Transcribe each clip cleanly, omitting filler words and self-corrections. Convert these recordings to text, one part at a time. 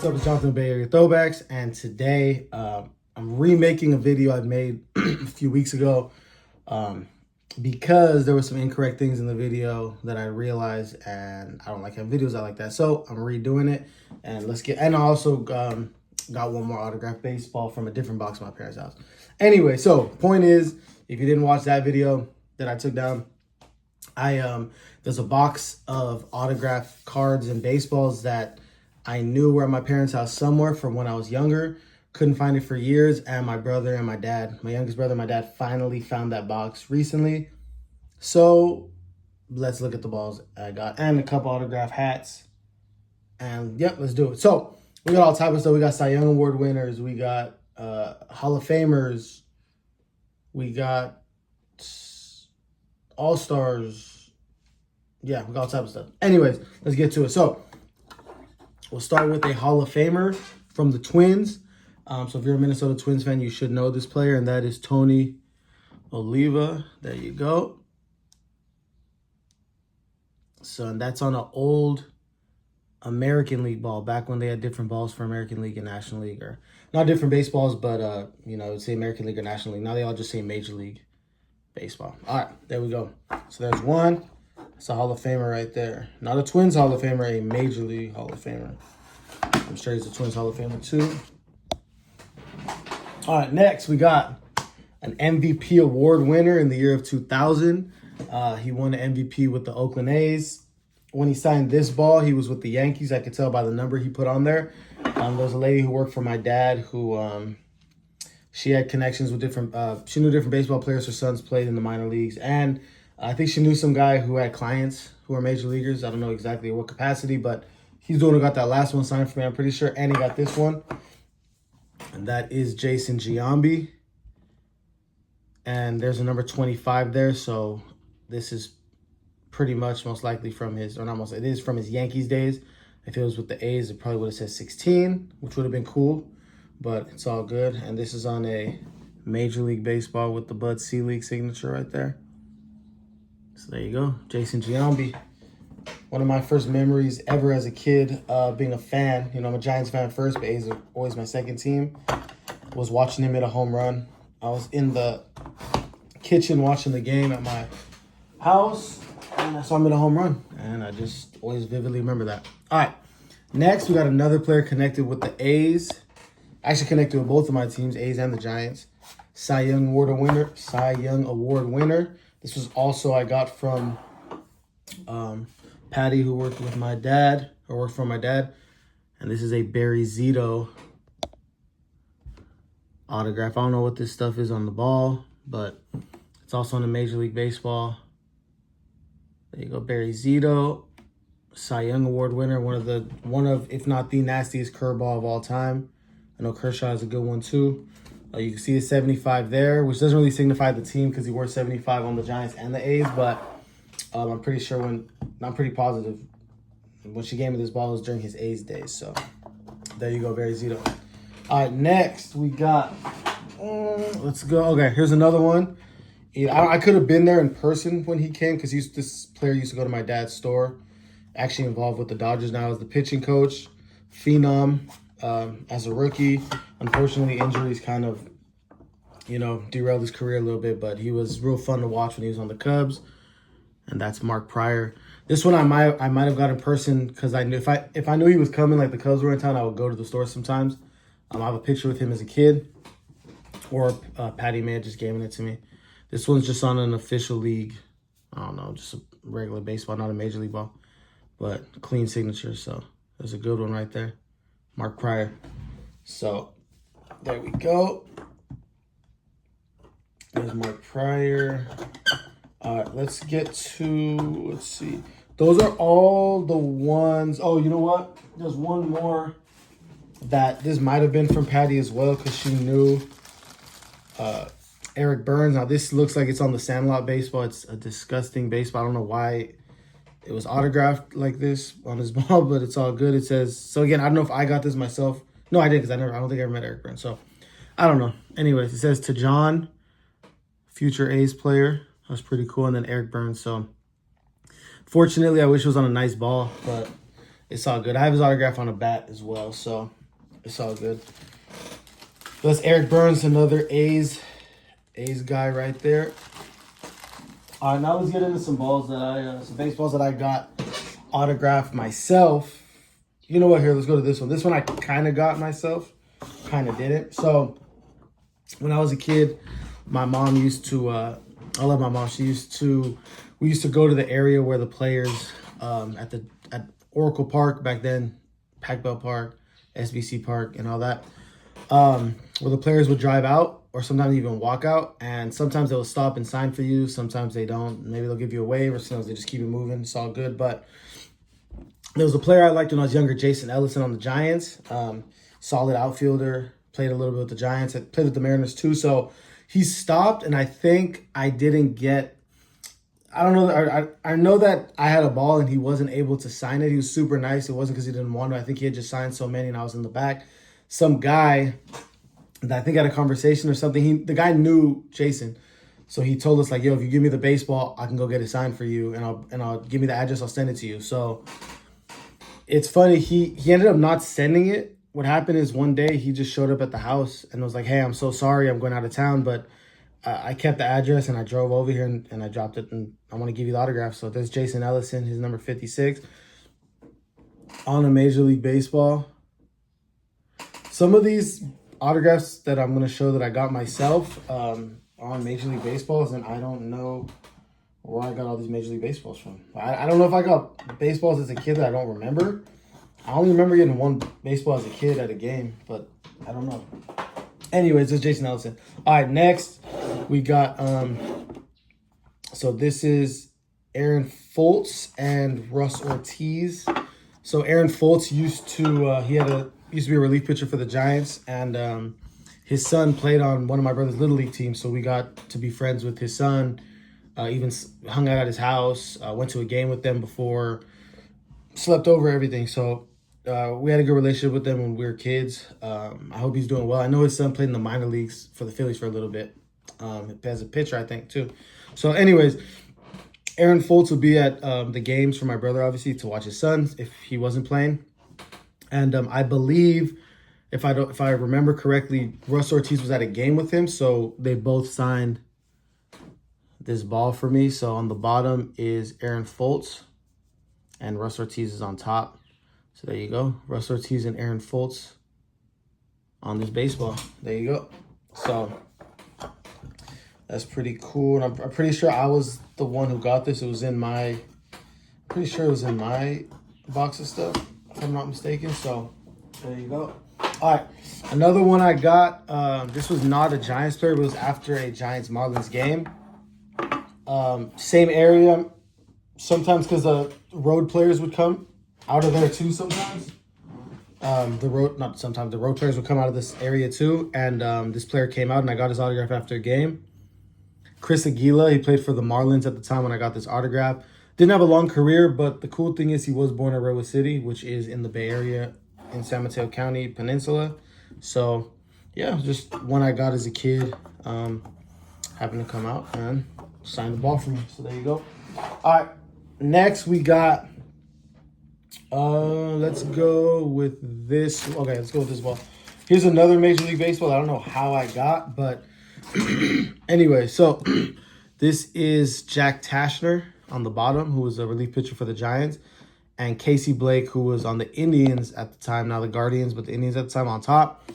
What's up, it's Jonathan Bay Area Throwbacks, and today I'm remaking a video I'd made a few weeks ago because there were some incorrect things in the video that I realized, and I don't like having videos out like that, so I'm redoing it. And I also got one more autographed baseball from a different box in my parents' house. Anyway, so point is, if you didn't watch that video that I took down, there's a box of autographed cards and baseballs that I knew were at my parents' house somewhere from when I was younger. Couldn't find it for years, and my brother and my dad, my youngest brother and my dad, finally found that box recently. So let's look at the balls I got and a couple autographed hats. And yep, let's do it. So we got all type of stuff. We got Cy Young Award winners. We got Hall of Famers. We got All-Stars. Yeah, we got all type of stuff. Anyways, let's get to it. So we'll start with a Hall of Famer from the Twins. So if you're a Minnesota Twins fan, you should know this player, and that is Tony Oliva. There you go. So, and that's on an old American League ball, back when they had different balls for American League and National League, or not different baseballs, but say American League or National League. Now they all just say Major League Baseball. All right, there we go. So there's one. It's a Hall of Famer right there. Not a Twins Hall of Famer, a Major League Hall of Famer. I'm sure he's a Twins Hall of Famer too. All right, next we got an MVP award winner in the year of 2000. He won an MVP with the Oakland A's. When he signed this ball, he was with the Yankees. I could tell by the number he put on there. There was a lady who worked for my dad who she had connections with she knew different baseball players. Her sons played in the minor leagues. And I think she knew some guy who had clients who are major leaguers. I don't know exactly what capacity, but he's the one who got that last one signed for me, I'm pretty sure. And he got this one. And that is Jason Giambi. And there's a number 25 there. So this is pretty much most likely from his, or not most, it is from his Yankees days. If it was with the A's, it probably would have said 16, which would have been cool. But it's all good. And this is on a Major League Baseball with the Bud Selig signature right there. So there you go, Jason Giambi. One of my first memories ever as a kid, being a fan. You know, I'm a Giants fan first, but A's are always my second team. Was watching him hit a home run. I was in the kitchen watching the game at my house, and I saw him hit a home run. And I just always vividly remember that. All right, next we got another player connected with the A's. Actually connected with both of my teams, A's and the Giants. Cy Young Award winner. This was also I got from Patty, who worked with my dad, or worked for my dad. And this is a Barry Zito autograph. I don't know what this stuff is on the ball, but it's also on the Major League Baseball. There you go, Barry Zito, Cy Young Award winner, one of if not the nastiest curveball of all time. I know Kershaw is a good one too. You can see the 75 there, which doesn't really signify the team because he wore 75 on the Giants and the A's, but I'm pretty positive when she gave me this ball, it was during his A's days. So there you go, Barry Zito. All right, next we got, let's go. Okay, here's another one. I could have been there in person when he came because this player used to go to my dad's store, actually involved with the Dodgers now as the pitching coach, phenom. As a rookie, unfortunately, injuries kind of, derailed his career a little bit, but he was real fun to watch when he was on the Cubs, and that's Mark Prior. This one I might have got in person because I knew if I knew he was coming, like the Cubs were in town, I would go to the store sometimes. I have a picture with him as a kid, or Patty may have just given it to me. This one's just on an official league. I don't know, just a regular baseball, not a major league ball, but clean signature. So there's a good one right there. Mark Prior. So there we go. There's Mark Prior. All right, let's see. Those are all the ones. Oh, you know what? There's one more that this might have been from Patty as well because she knew Eric Burns. Now, this looks like it's on the Sandlot baseball. It's a disgusting baseball. I don't know why it was autographed like this on his ball, but it's all good. It says, so again, I don't know if I got this myself. No, I did because I don't think I ever met Eric Burns. So I don't know. Anyways, it says to John, future A's player. That's pretty cool. And then Eric Burns. So fortunately, I wish it was on a nice ball, but it's all good. I have his autograph on a bat as well, so it's all good. That's Eric Burns, another A's guy right there. All right, now let's get into some balls that some baseballs that I got autographed myself. You know what? Here, let's go to this one. This one I kind of got myself, kind of didn't. So when I was a kid, my mom used to. I love my mom. We used to go to the area where the players at Oracle Park back then, Pac Bell Park, SBC Park, and all that. Where the players would drive out or sometimes even walk out, and sometimes they'll stop and sign for you. Sometimes they don't. Maybe they'll give you a wave, or sometimes they just keep it moving. It's all good. But there was a player I liked when I was younger, Jason Ellison on the Giants. Solid outfielder. Played a little bit with the Giants. Played with the Mariners too. So he stopped, and I think I didn't get. I don't know. I know that I had a ball and he wasn't able to sign it. He was super nice. It wasn't because he didn't want to. I think he had just signed so many, and I was in the back. Some guy that I think had a conversation or something. The guy knew Jason, so he told us like, "Yo, if you give me the baseball, I can go get it signed for you, and I'll give me the address. I'll send it to you." So it's funny. He ended up not sending it. What happened is one day he just showed up at the house and was like, "Hey, I'm so sorry. I'm going out of town, but I kept the address and I drove over here and I dropped it and I want to give you the autograph." So there's Jason Ellison, his number 56 on a Major League Baseball. Some of these autographs that I'm going to show that I got myself on Major League Baseballs, and I don't know where I got all these Major League Baseballs from. I don't know if I got baseballs as a kid that I don't remember. I only remember getting one baseball as a kid at a game, but I don't know. Anyways, this is Jason Ellison. All right, next we got, so this is Aaron Foltz and Russ Ortiz. So Aaron Foltz used to be a relief pitcher for the Giants, and his son played on one of my brother's Little League teams, so we got to be friends with his son, even hung out at his house, went to a game with them before, slept over, everything. So we had a good relationship with them when we were kids. I hope he's doing well. I know his son played in the minor leagues for the Phillies for a little bit, as a pitcher, I think, too. So anyways, Aaron Foltz will be at the games for my brother, obviously, to watch his son if he wasn't playing. And I believe, if I remember correctly, Russ Ortiz was at a game with him, so they both signed this ball for me. So on the bottom is Aaron Foltz, and Russ Ortiz is on top. So there you go, Russ Ortiz and Aaron Foltz on this baseball. There you go. So that's pretty cool. And I'm pretty sure I was the one who got this. It was in my, pretty sure it was in my box of stuff, if I'm not mistaken. So there you go. All right, another one I got. This was not a Giants player, but it was after a Giants Marlins game. Same area. Sometimes because the road players would come out of there too. Sometimes the road players would come out of this area too. And this player came out, and I got his autograph after a game. Chris Aguila, he played for the Marlins at the time when I got this autograph. Didn't have a long career, but the cool thing is he was born in Redwood City, which is in the Bay Area in San Mateo County Peninsula. So yeah, just one I got as a kid. Happened to come out and sign the ball for me. So there you go. All right, next we got, let's go with this. Okay, let's go with this ball. Here's another Major League Baseball. I don't know how I got, but anyway, so this is Jack Tashner on the bottom, who was a relief pitcher for the Giants, and Casey Blake, who was on the Indians at the time, now the Guardians, but the Indians at the time on top.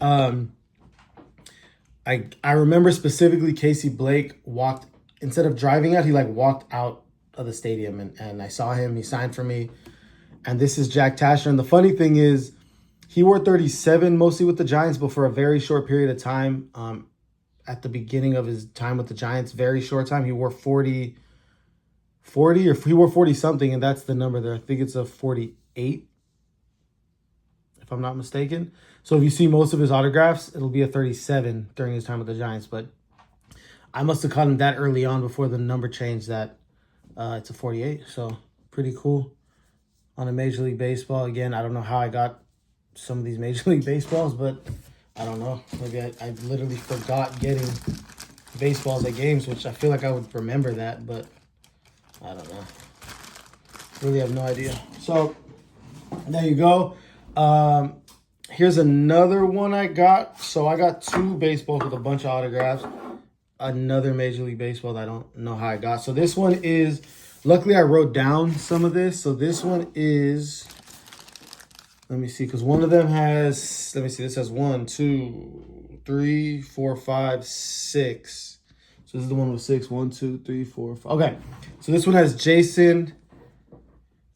I remember specifically Casey Blake walked, instead of driving out, he like walked out of the stadium, and I saw him, he signed for me. And this is Jack Tashner. And the funny thing is, he wore 37 mostly with the Giants, but for a very short period of time, at the beginning of his time with the Giants, very short time, he wore 40, or he wore 40 something, and that's the number there. I think it's a 48, if I'm not mistaken. So if you see most of his autographs, it'll be a 37 during his time with the Giants. But I must have caught him that early on before the number changed that it's a 48. So pretty cool on a Major League Baseball. Again, I don't know how I got some of these Major League Baseballs, but I don't know. Maybe I literally forgot getting baseballs at games, which I feel like I would remember that, but I don't know. Really have no idea. So There you go. Here's another one I got. So I got 2 baseballs with a bunch of autographs. Another Major League Baseball that I don't know how I got. So this one is, luckily I wrote down some of this. So this one is, let me see, because one of them has, let me see, this has 1, 2, 3, 4, 5, 6. So this is the one with 6. 1, 2, 3, 4, 5. Okay. So this one has Jason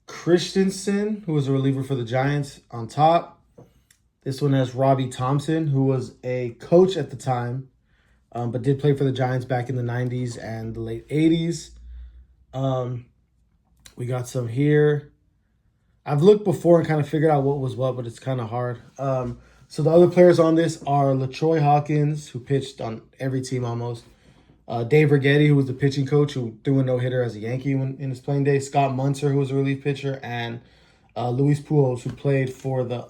Christensen, who was a reliever for the Giants, on top. This one has Robbie Thompson, who was a coach at the time, but did play for the Giants back in the 90s and the late 80s. We got some here. I've looked before and kind of figured out what was what, but it's kind of hard. So the other players on this are LaTroy Hawkins, who pitched on every team almost. Dave Righetti, who was the pitching coach, who threw a no-hitter as a Yankee in his playing days. Scott Munzer, who was a relief pitcher. And Luis Pujols, who played for the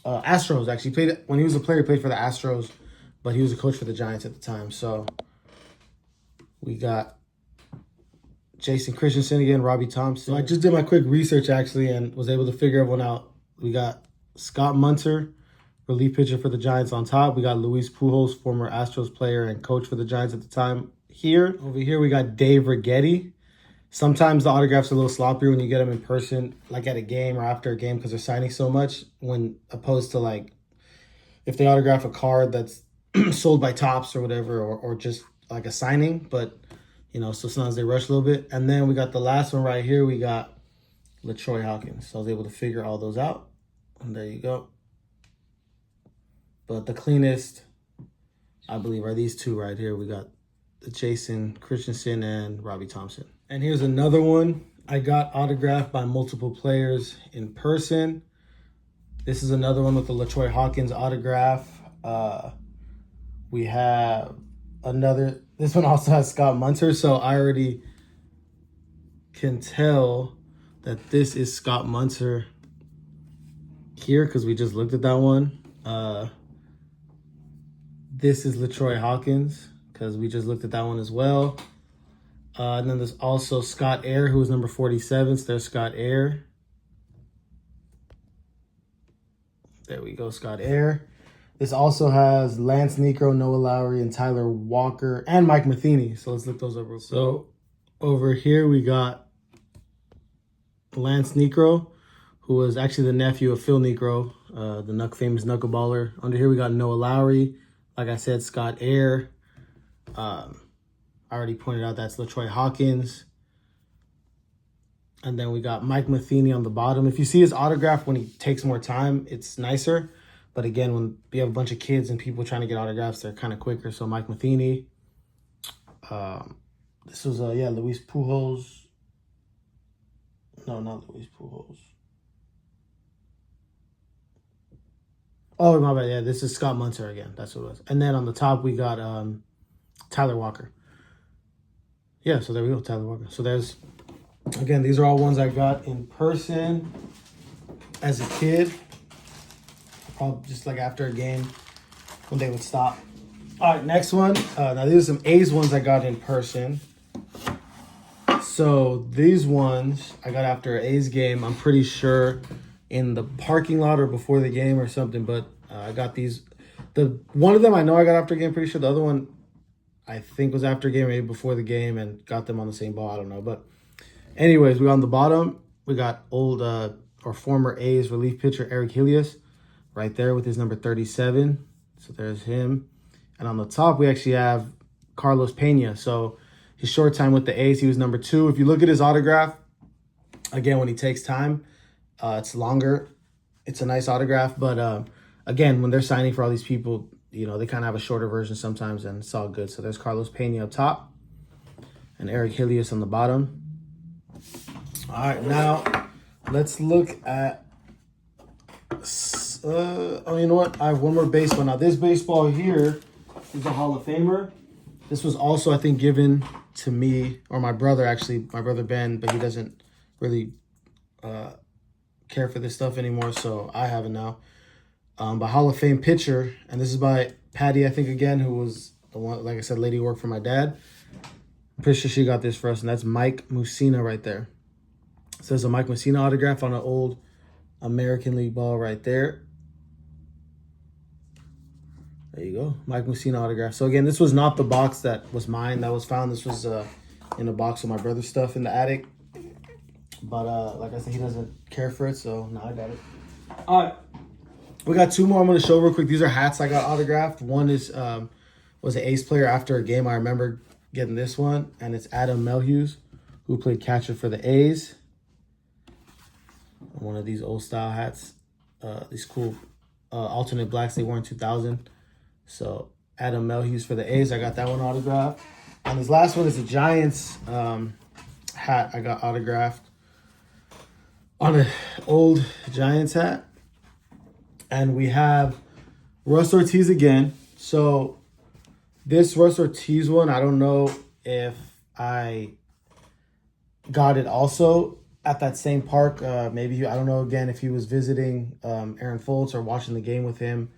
Astros, actually. When he was a player, he played for the Astros, but he was a coach for the Giants at the time. So we got Jason Christensen again, Robbie Thompson. So I just did my quick research, actually, and was able to figure everyone out. We got Scott Munzer, relief pitcher for the Giants, on top. We got Luis Pujols, former Astros player and coach for the Giants at the time. Here, over here, we got Dave Righetti. Sometimes the autographs are a little sloppier when you get them in person, like at a game or after a game, because they're signing so much, when opposed to like if they autograph a card that's sold by Topps or whatever, or just like a signing. But, you know, so sometimes they rush a little bit. And then we got the last one right here. We got LaTroy Hawkins. So I was able to figure all those out. And there you go. But the cleanest, I believe, are these 2 right here. We got the Jason Christensen and Robbie Thompson. And here's another one I got autographed by multiple players in person. This is another one with the LaTroy Hawkins autograph. We have another, this one also has Scott Munzer, so I already can tell that this is Scott Munzer here because we just looked at that one. This is LaTroy Hawkins because we just looked at that one as well. And then there's also Scott Air, who is number 47. So there's Scott Air. There we go, Scott Air. This also has Lance Niekro, Noah Lowry, and Tyler Walker, and Mike Matheny. So let's look those up real quick. So over here we got Lance Niekro, who was actually the nephew of Phil Niekro, the famous knuckleballer. Under here we got Noah Lowry. Like I said, Scott Air. I already pointed out that's LaTroy Hawkins. And then we got Mike Matheny on the bottom. If you see his autograph when he takes more time, it's nicer. But again, when you have a bunch of kids and people trying to get autographs, they're kind of quicker. So Mike Matheny. This was, Luis Pujols. No, not Luis Pujols. Oh, my bad. Yeah, this is Scott Munzer again. That's what it was. And then on the top, we got Tyler Walker. Yeah, so there we go, Tyler Walker. So there's, again, these are all ones I got in person as a kid. Probably just like after a game when they would stop. All right, next one. Now these are some A's ones I got in person. So these ones I got after an A's game. I'm pretty sure in the parking lot or before the game or something. But I got these. One of them I know I got after a game, pretty sure. The other one I think was after a game, maybe before the game, and got them on the same ball. I don't know. But anyways, we got on the bottom, we got old or former A's relief pitcher Eric Helios right there with his number 37. So there's him. And on the top, we actually have Carlos Pena. So his short time with the A's, he was number 2. If you look at his autograph, again, when he takes time, it's longer. It's a nice autograph. But again, when they're signing for all these people, you know, they kind of have a shorter version sometimes, and it's all good. So there's Carlos Pena up top and Eric Helios on the bottom. All right, now let's look at, you know what? I have one more baseball. Now, this baseball here is a Hall of Famer. This was also, I think, given to me, or my brother, actually, my brother Ben, but he doesn't really care for this stuff anymore, so I have it now. By Hall of Fame pitcher, and this is by Patty, I think, again, who was the one, like I said, lady who worked for my dad. I'm pretty sure she got this for us, and that's Mike Mussina right there. It says a Mike Mussina autograph on an old American League ball right there. There you go, Mike Mussina autograph. So again, this was not the box that was mine that was found. This was in a box of my brother's stuff in the attic. But like I said, he doesn't care for it, so now I got it. All right, we got two more I'm going to show real quick. These are hats I got autographed. One is was an A's player after a game. I remember getting this one, and it's Adam Melhuse, who played catcher for the A's. One of these old style hats, these cool alternate blacks they wore in 2000. So Adam Melhuse for the A's, I got that one autographed. And this last one is a Giants hat I got autographed on an old Giants hat. And we have Russ Ortiz again. So this Russ Ortiz one, I don't know if I got it also at that same park. Maybe, I don't know, again, if he was visiting Aaron Foltz or watching the game with him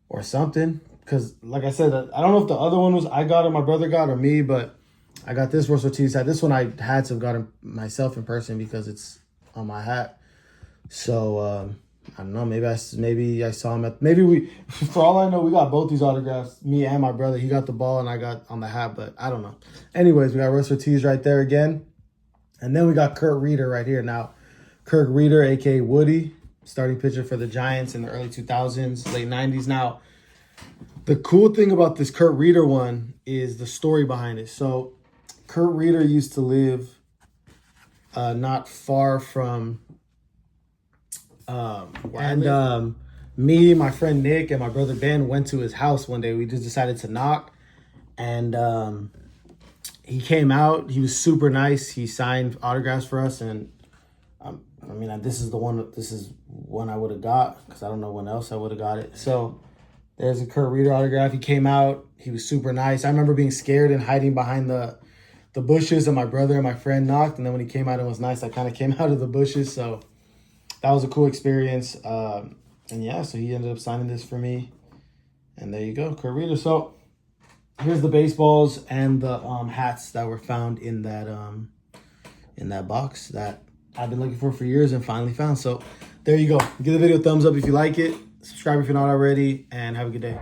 or something. Because, like I said, I don't know if the other one was I got or my brother got or me, but I got this Russ Ortiz hat. This one I had to have gotten myself in person because it's on my hat. So, I don't know, maybe I saw him at, for all I know, we got both these autographs, me and my brother. He got the ball and I got on the hat, but I don't know. Anyways, we got Russ Ortiz right there again. And then we got Kurt Reeder right here. Now, Kurt Reeder, a.k.a. Woody, starting pitcher for the Giants in the early 2000s, late 90s. Now, the cool thing about this Kurt Reeder one is the story behind it. So, Kurt Reeder used to live not far from me, my friend Nick, and my brother Ben went to his house one day. We just decided to knock, and he came out. He was super nice. He signed autographs for us, and I mean, this is one I would have got because I don't know when else I would have got it. So there's a Kurt Reeder autograph. He came out. He was super nice. I remember being scared and hiding behind the bushes, and my brother and my friend knocked, and then when he came out, it was nice. I kind of came out of the bushes, so that was a cool experience. And yeah, so he ended up signing this for me. And there you go, Kurt Reeder. So here's the baseballs and the hats that were found in that box that I've been looking for years and finally found. So there you go. Give the video a thumbs up if you like it. Subscribe if you're not already, and have a good day.